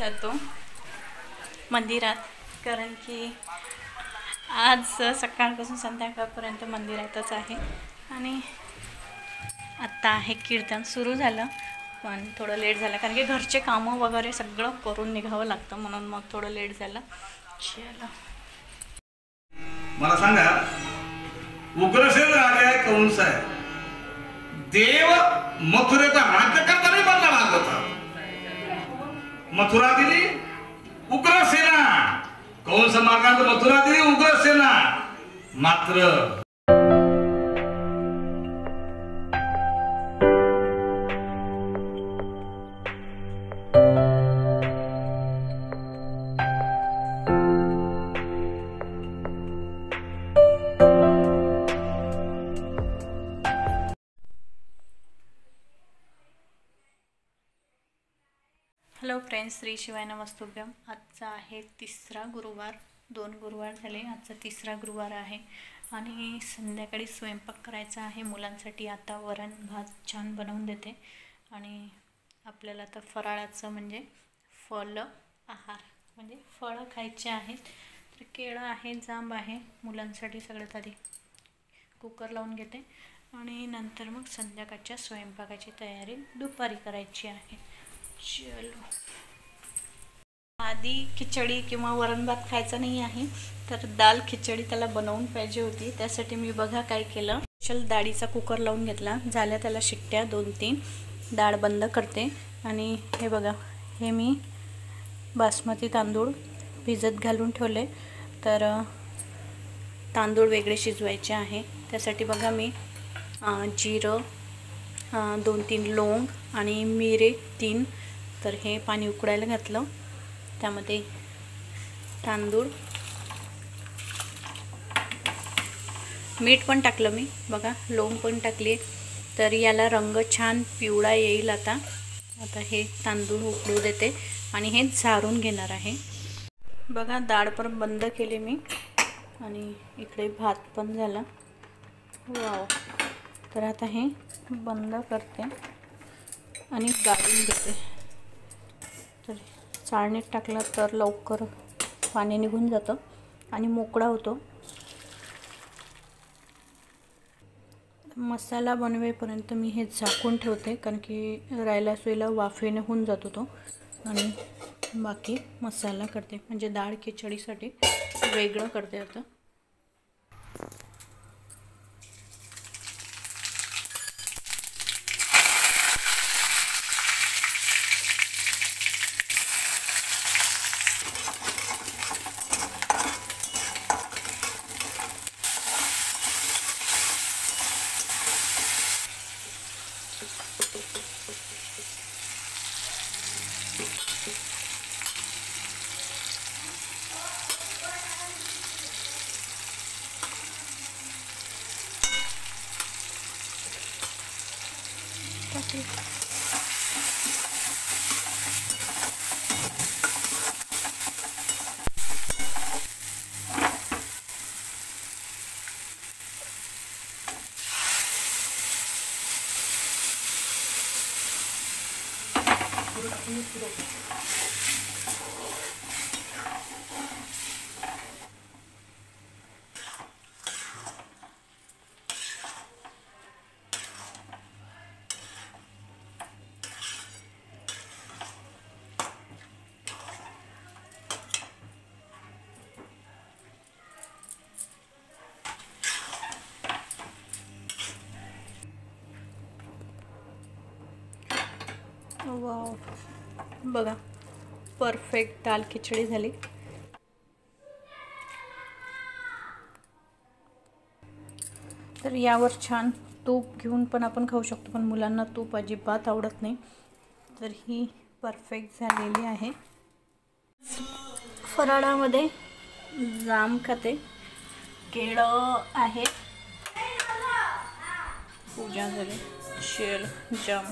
जातो मंदिरात, कारण की आज सकाळपासून संध्याकाळपर्यंत मंदिरातच आहे. आणि आत्ता आहे कीर्तन सुरू झालं, पण थोडं लेट झालं कारण की घरचे कामं वगैरे सगळं करून निघावं लागतं, म्हणून मग थोडं लेट झालं. चला मला सांगा, उग्रसेन राजा आहे, कंस आहे, देव मथुरेचा राज्यकर्ता नाही बनला होता. मथुरा दिली उग्रसेना, कंस मारणार मथुरा दिली उग्रसेना. मात्र हॅलो फ्रेंड्स, श्री शिवाय नमस्तुभ्यम. आजचा आहे तिसरा गुरुवार. 2 गुरुवार झाले, आजचा तिसरा गुरुवार आहे. आणि संध्याकाळी स्वयंपाक करायचा आहे मुलांसाठी. आता वरण भात छान बनवून देते. आणि आपल्याला तर फराळाचं म्हणजे फळ आहार म्हणजे फळं खायचे आहेत. तर केळं आहे, जांब आहे. मुलांसाठी सगळ्यात आधी कुकर लावून घेते आणि नंतर मग संध्याकाळच्या स्वयंपाकाची तयारी दुपारी करायची आहे. चलो, आधी खिचडी किंवा वरण भात खायचा नाही आहे, तर दाल खिचडी त्याला बनवून पाहिजे होती. त्यासाठी मी बघा काय केलं, स्पेशल डाळीचा कुकर लावून घेतला. झाल्या त्याला शिट्ट्या 2-3. डाळ बंद करते. आणि हे बघा, हे मी बासमती तांदूळ भिजत घालून ठेवले. तर तांदूळ वेगळे शिजवायचे आहे. त्यासाठी बघा मी जिरं, 2-3 लवंग आणि मिरे 3. तर हे पाणी उकळायला घातलं. त्यामध्ये तांदूळ, मीठ पण टाकलं मी, बघा लवंग पण टाकली. तर याला रंग छान पिवळा येईल. आता हे तांदूळ उकळू देते आणि हे झारून घेणार आहे. बघा डाळ पण बंद केली मी आणि इकडे भात पण झाला. वाव. तर आता हे बंद करते आणि गाळून घेते. तर चाळणीत टाकला तर लवकर पाणी निघून जातं आणि मोकळा होतो. मसाला बनवेपर्यंत मी हे झाकून ठेवते, कारण की रायला सोयला वाफेने होऊन जातो तो. आणि बाकी मसाला करते, म्हणजे डाळ खिचडीसाठी वेगळं करते. आता वाव, बघा परफेक्ट दाल खिचडी झाली. तर यावर छान तूप घेऊन पण आपण खाऊ शकतो, पण मुलांना तूप अजिबात आवडत नाही. तर ही परफेक्ट झालेली आहे. फराळामध्ये जाम खाते, केळं आहे, पूजा झाली, शेल जाम.